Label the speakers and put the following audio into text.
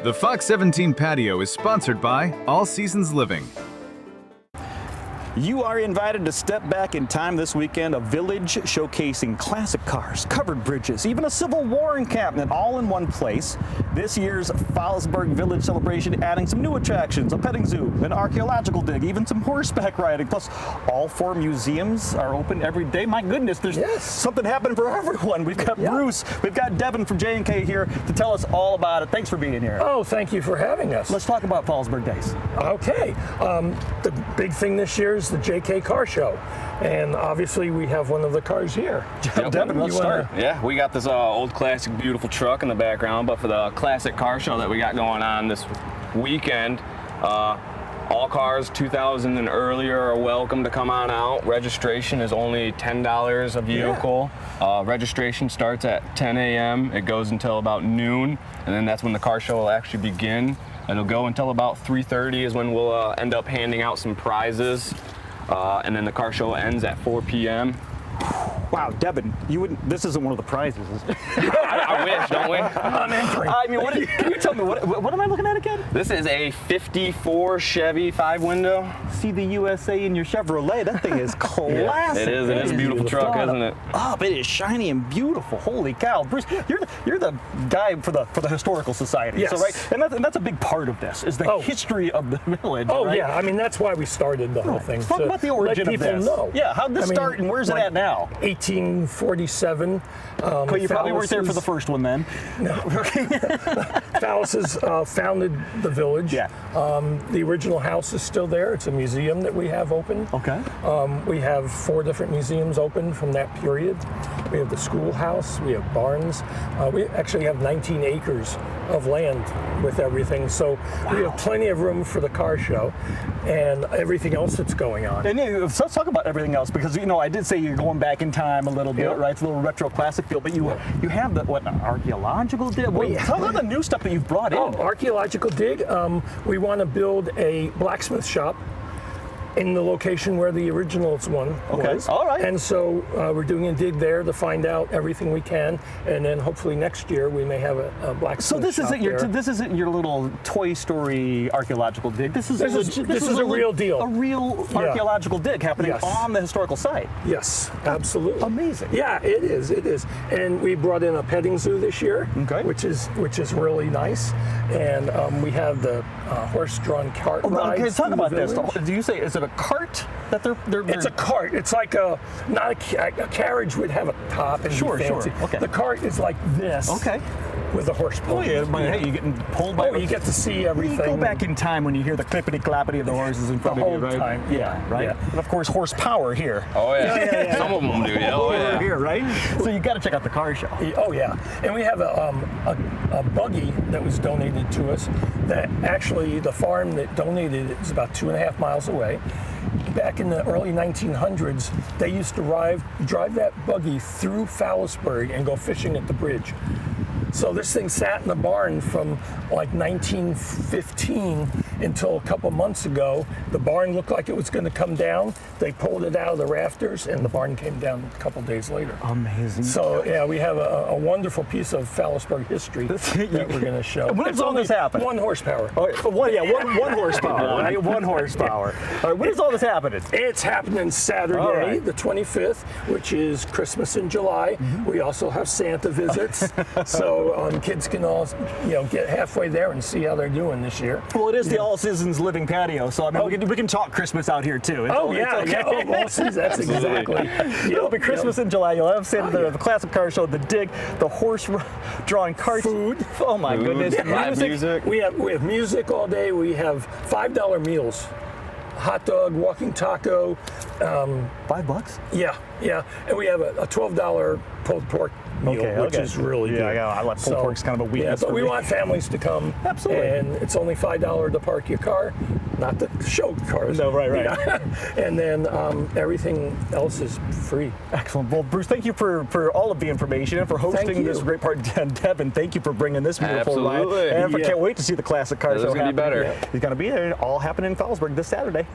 Speaker 1: The Fox 17 patio is sponsored by All Seasons Living.
Speaker 2: You are invited to step back in time this weekend, a village showcasing classic cars, covered bridges, even a Civil War encampment, all in one place. This year's Fallasburg Village Celebration adding some new attractions, a petting zoo, an archaeological dig, even some horseback riding. Plus, all 4 museums are open every day. My goodness, there's something happening for everyone. We've got Bruce, we've got Devin from J&K here to tell us all about it. Thanks for being here.
Speaker 3: Oh, thank you for having us.
Speaker 2: Let's talk about Fallasburg Days.
Speaker 3: Okay. The big thing this year is the JK Car Show. And obviously we have one of the cars here.
Speaker 2: Devin, let's start.
Speaker 4: Yeah, we got this old classic beautiful truck in the background, but for the classic car show that we got going on this weekend, all cars 2000 and earlier are welcome to come on out. Registration is only $10 a vehicle. Registration starts at 10 a.m. It goes until about noon, and then that's when the car show will actually begin. It'll go until about 3:30 is when we'll end up handing out some prizes. And then the car show ends at 4 p.m.
Speaker 2: Wow, Devin, this isn't one of the prizes, is it?
Speaker 4: I wish, don't we?
Speaker 3: I'm entering.
Speaker 2: I mean, can you tell me, what am I looking at again?
Speaker 4: This is a 54 Chevy 5-window.
Speaker 2: See the USA in your Chevrolet. That thing is classic.
Speaker 4: It is a beautiful truck, isn't it?
Speaker 2: It is shiny and beautiful. Holy cow. Bruce, you're the guy for the Historical Society.
Speaker 3: Yes.
Speaker 2: So, right? And that's a big part of this, is the history of the village.
Speaker 3: Oh,
Speaker 2: right?
Speaker 3: yeah. I mean, that's why we started the whole thing.
Speaker 2: Talk about the origin
Speaker 3: let
Speaker 2: of
Speaker 3: people
Speaker 2: this.
Speaker 3: know.
Speaker 2: Yeah, how'd this start and where's it at now?
Speaker 3: 1847.
Speaker 2: You probably weren't there for the first one then.
Speaker 3: No. Fallas's founded the village.
Speaker 2: Yeah.
Speaker 3: The original house is still there. It's a museum that we have open.
Speaker 2: Okay.
Speaker 3: We have 4 different museums open from that period. We have the schoolhouse, we have barns. We actually have 19 acres of land with everything. So we have plenty of room for the car show and everything else that's going on.
Speaker 2: And let's talk about everything else, because I did say you're going back in time a little bit, right? It's a little retro classic feel, but you have the archaeological dig. Talk about the new stuff that you've brought in.
Speaker 3: Archaeological dig. We want to build a blacksmith shop in the location where the originals one was.
Speaker 2: All right.
Speaker 3: And so we're doing a dig there to find out everything we can, and then hopefully next year we may have a blacksmith
Speaker 2: So this
Speaker 3: shop
Speaker 2: isn't your little Toy Story archaeological dig. This is
Speaker 3: a real deal.
Speaker 2: A real archaeological dig happening on the historical site.
Speaker 3: Yes, absolutely.
Speaker 2: Amazing.
Speaker 3: Yeah, it is. It is. And we brought in a petting zoo this year, which is really nice. And we have the horse-drawn cart rides.
Speaker 2: Okay, talk about this.
Speaker 3: Village.
Speaker 2: Do you say, is it a cart that they're
Speaker 3: It's a cart. It's like a carriage would have a top and
Speaker 2: Sure. Okay.
Speaker 3: The cart is like this.
Speaker 2: Okay.
Speaker 3: With a horse pull.
Speaker 2: Hey, you're getting pulled by.
Speaker 3: You get to see everything.
Speaker 2: You go back in time when you hear the clippity-clappity of the horses in front of you, right?
Speaker 3: Time.
Speaker 2: Yeah, right.
Speaker 3: Yeah.
Speaker 2: And of course, horsepower here.
Speaker 4: Oh yeah. Some of them do. Yeah. Oh yeah.
Speaker 2: Here, right? So you got to check out the car show.
Speaker 3: Oh yeah, and we have a buggy that was donated to us. That actually the farm that donated it is about 2.5 miles away. Back in the early 1900s, they used to drive that buggy through Fallasburg and go fishing at the bridge. So this thing sat in the barn from like 1915 until a couple months ago. The barn looked like it was going to come down. They pulled it out of the rafters, and the barn came down a couple days later.
Speaker 2: Amazing.
Speaker 3: So yeah, we have a wonderful piece of Fallasburg history that we're going to show.
Speaker 2: When does all this happen?
Speaker 3: 1 horsepower.
Speaker 2: One horsepower. Right? 1 horsepower. All right, when is all this happening?
Speaker 3: It's happening Saturday, the 25th, which is Christmas in July. We also have Santa visits, so kids can all get halfway there and see how they're doing this year.
Speaker 2: Well, it is the All Seasons Living patio, so I mean we can talk Christmas out here too.
Speaker 3: All seasons. That's exactly.
Speaker 2: It'll be Christmas in July. You'll have Santa, the classic car show, the dig, the horse-drawn cart.
Speaker 3: Food.
Speaker 2: Oh my goodness.
Speaker 4: Live music.
Speaker 3: We have music all day. We have $5 meals. Hot dog, walking taco.
Speaker 2: $5?
Speaker 3: Yeah. And we have a $12 pulled pork meal, which is really good.
Speaker 2: I like pulled pork's kind of a weakness.
Speaker 3: Yeah, but we want families to come.
Speaker 2: Absolutely.
Speaker 3: And it's only $5 to park your car, not the show cars.
Speaker 2: No, right.
Speaker 3: And then everything else is free.
Speaker 2: Excellent. Well, Bruce, thank you for all of the information and for hosting this great part. And Devin, thank you for bringing this beautiful ride. And can't wait to see the classic car show.
Speaker 4: It's going to be better.
Speaker 2: It's going to be there, all happening in Fallasburg this Saturday.